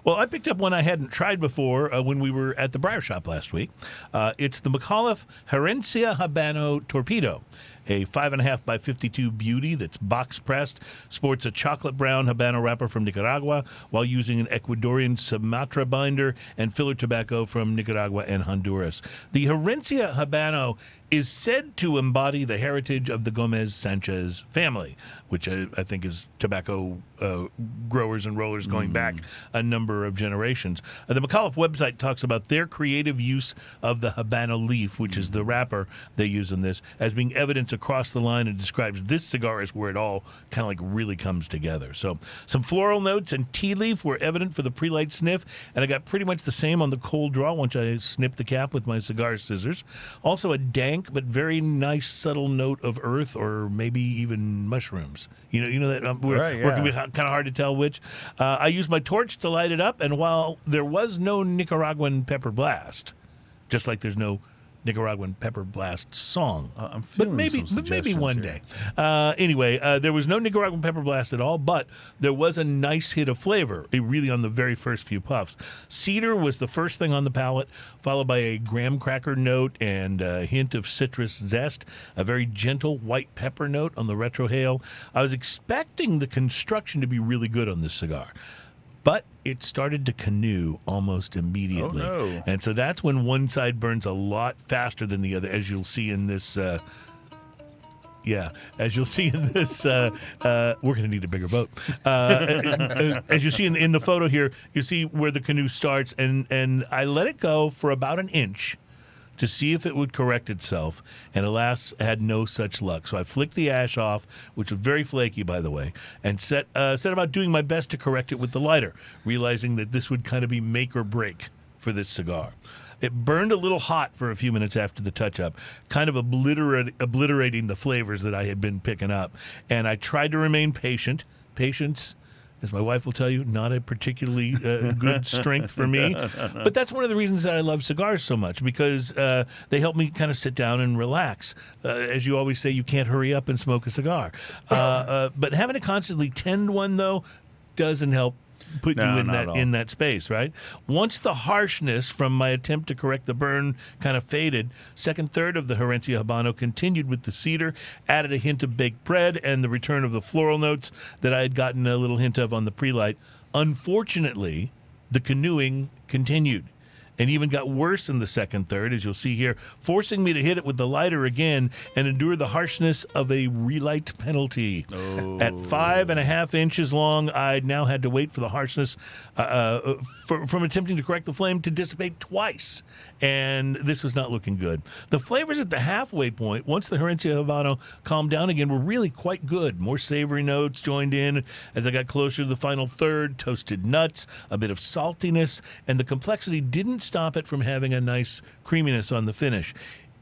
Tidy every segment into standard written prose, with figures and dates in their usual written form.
Well, I picked up one I hadn't tried before when we were at the Briar Shop last week. It's the Micallef Herencia Habano Torpedo, a 5.5 by 52 beauty that's box pressed, sports a chocolate brown Habano wrapper from Nicaragua while using an Ecuadorian Sumatra binder and filler tobacco from Nicaragua and Honduras. The Herencia Habano is said to embody the heritage of the Gomez Sanchez family, which I think is tobacco growers and rollers going back a number of generations. The Micallef website talks about their creative use of the Habano leaf, which is the wrapper they use in this, as being evidence across the line, and describes this cigar as where it all kind of like really comes together. So some floral notes and tea leaf were evident for the pre-light sniff, and I got pretty much the same on the cold draw once I snipped the cap with my cigar scissors. Also a dank but very nice subtle note of earth or maybe even mushrooms. You know that where it can be kind of hard to tell which. I used my torch to light it up, and while there was no Nicaraguan pepper blast, just like there's no Nicaraguan pepper blast song. I'm feeling maybe one day. Anyway, there was no Nicaraguan pepper blast at all, but there was a nice hit of flavor, really on the very first few puffs. Cedar was the first thing on the palate, followed by a graham cracker note and a hint of citrus zest, a very gentle white pepper note on the retrohale. I was expecting the construction to be really good on this cigar, but it started to canoe almost immediately. Oh, no. And so that's when one side burns a lot faster than the other, as you'll see in this. We're going to need a bigger boat. As you see in the photo here, you see where the canoe starts, and I let it go for about an inch to see if it would correct itself, and alas, had no such luck. So I flicked the ash off, which was very flaky, by the way, and set about doing my best to correct it with the lighter, realizing that this would kind of be make or break for this cigar. It burned a little hot for a few minutes after the touch-up, kind of obliterating the flavors that I had been picking up, and I tried to remain patient. Patience, as my wife will tell you, not a particularly good strength for me. But that's one of the reasons that I love cigars so much, because they help me kind of sit down and relax. As you always say, you can't hurry up and smoke a cigar. But having to constantly tend one, though, doesn't help put you in that space, right? Once the harshness from my attempt to correct the burn kind of faded, second third of the Herencia Habano continued with the cedar, added a hint of baked bread, and the return of the floral notes that I had gotten a little hint of on the pre-light. Unfortunately, the canoeing continued and even got worse in the second third, as you'll see here, forcing me to hit it with the lighter again and endure the harshness of a relight penalty. Oh. At 5.5 inches long, I now had to wait for the harshness from attempting to correct the flame to dissipate twice, and this was not looking good. The flavors at the halfway point, once the Herencia Habano calmed down again, were really quite good. More savory notes joined in as I got closer to the final third, toasted nuts, a bit of saltiness, and the complexity didn't stop it from having a nice creaminess on the finish.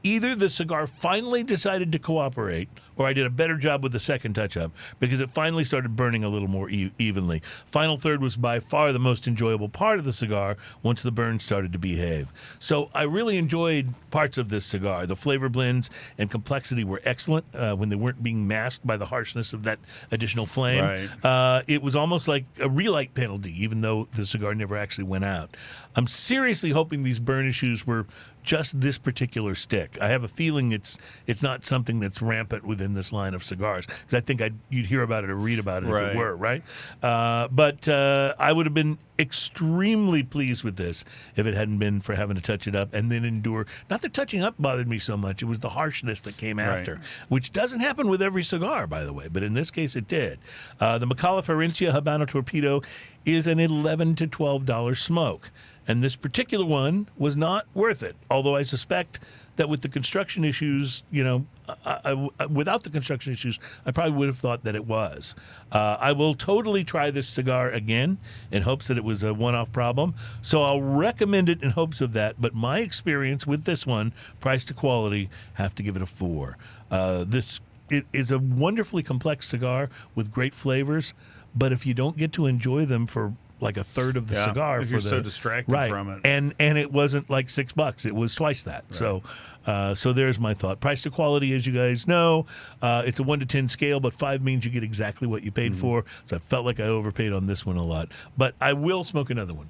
Either the cigar finally decided to cooperate, or I did a better job with the second touch-up, because it finally started burning a little more evenly. Final third was by far the most enjoyable part of the cigar once the burn started to behave. So I really enjoyed parts of this cigar. The flavor blends and complexity were excellent when they weren't being masked by the harshness of that additional flame. Right. It was almost like a relight penalty, even though the cigar never actually went out. I'm seriously hoping these burn issues were just this particular stick. I have a feeling it's not something that's rampant within this line of cigars, because I think you'd hear about it or read about it if it were, right? But I would have been extremely pleased with this if it hadn't been for having to touch it up and then endure. Not that touching up bothered me so much, it was the harshness that came after, which doesn't happen with every cigar, by the way, but in this case it did. The Micallef Herencia Habano Torpedo is an $11 to $12 smoke, and this particular one was not worth it, although I suspect that with the construction issues, without the construction issues, I probably would have thought that it was. I will totally try this cigar again in hopes that it was a one-off problem, so I'll recommend it in hopes of that, but my experience with this one, price to quality, have to give it a 4. It is a wonderfully complex cigar with great flavors, but if you don't get to enjoy them for like a third of the cigar, if you're so distracted from it, and it wasn't like $6; it was twice that. Right. So there's my thought. Price to quality, as you guys know, it's a 1 to 10 scale, but 5 means you get exactly what you paid for. So I felt like I overpaid on this one a lot, but I will smoke another one.